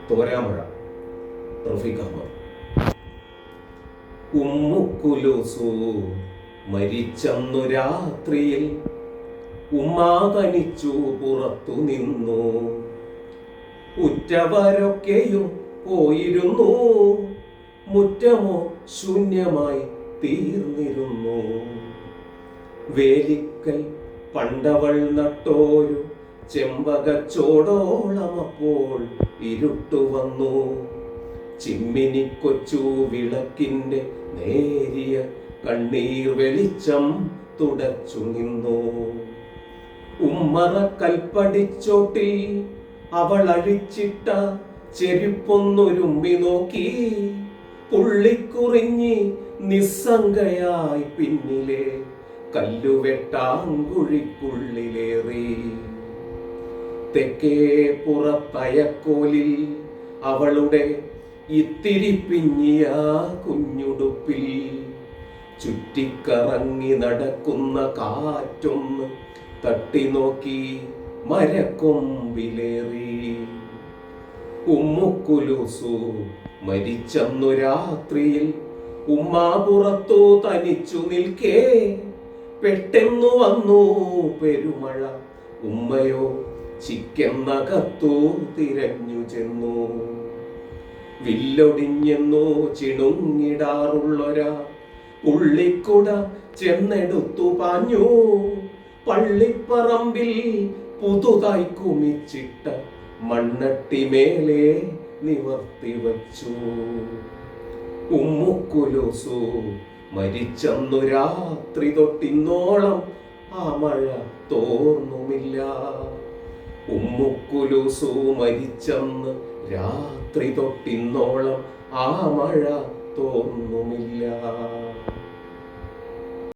തോരാമഴ. റഫീഖ് അഹമ്മദ്. ഉമ്മുക്കുലൂസു മരിച്ചന്നു രാത്രിയിൽ ഉമ്മാ തനിച്ചു പുറത്തു നിന്നു. ഉറ്റവരൊക്കെയും പോയിരുന്നു, മുറ്റമോ ശൂന്യമായി തീർന്നിരുന്നു. വേലിക്കൽ പണ്ടവൾ നട്ടോരു ചെമ്പകച്ചോടോളമപ്പോൾ ഇരുട്ടു വന്നു. ചിമ്മിനി കൊച്ചു വിളക്കിന്റെ നേരിയ കണ്ണീർ വെളിച്ചം തുടച്ചു നിന്നു. ഉമ്മറ കൽപ്പടിച്ചോട്ടിൽ അവൾ അഴിച്ചിട്ട ചെരുപ്പൊന്നൊരുമ്പി നോക്കി. പുള്ളിക്കുറിഞ്ഞി നിസ്സംഗയായി പിന്നിലെ കല്ലുവെട്ടാങ്കുഴിക്കുള്ളിലേറി. തെക്കേ പുറത്തയക്കോലിൽ അവളുടെ ഇത്തിരി പിഞ്ഞിയ കുഞ്ഞുടുപ്പിൽ ചുറ്റിക്കറങ്ങി നടക്കുന്ന കാറ്റൊന്ന് തട്ടി നോക്കി മരക്കൊമ്പിലേറി. ഉമ്മുക്കുലൂസു മരിച്ചന്നു രാത്രിയിൽ ഉമ്മാ പുറത്തു തനിച്ചു നിൽക്കേ. പെട്ടെന്നു വന്നു പെരുമഴ, ഉമ്മയോ ചിക്കെന്നകത്തു തിരഞ്ഞു ചെന്നു. വില്ലൊടിഞ്ഞെന്നു ചിണുങ്ങിടാറുള്ളൊരാ പുള്ളിക്കുട ചെന്നെടുത്തു പാഞ്ഞു. പള്ളിപ്പറമ്പിൽ പുതുതായി കുമിച്ചിട്ട മണ്ണട്ടി മേലെ നിവർത്തി വച്ചു. ഉമ്മുക്കുലൂസു മരിച്ചന്നു രാത്രി തൊട്ടിന്നോളം ആ മഴ തോർന്നുമില്ല. ഉമ്മുക്കുലൂസു മരിച്ചന്ന് രാത്രി തൊട്ടിന്നോളം ആ മഴ തോന്നുമില്ല.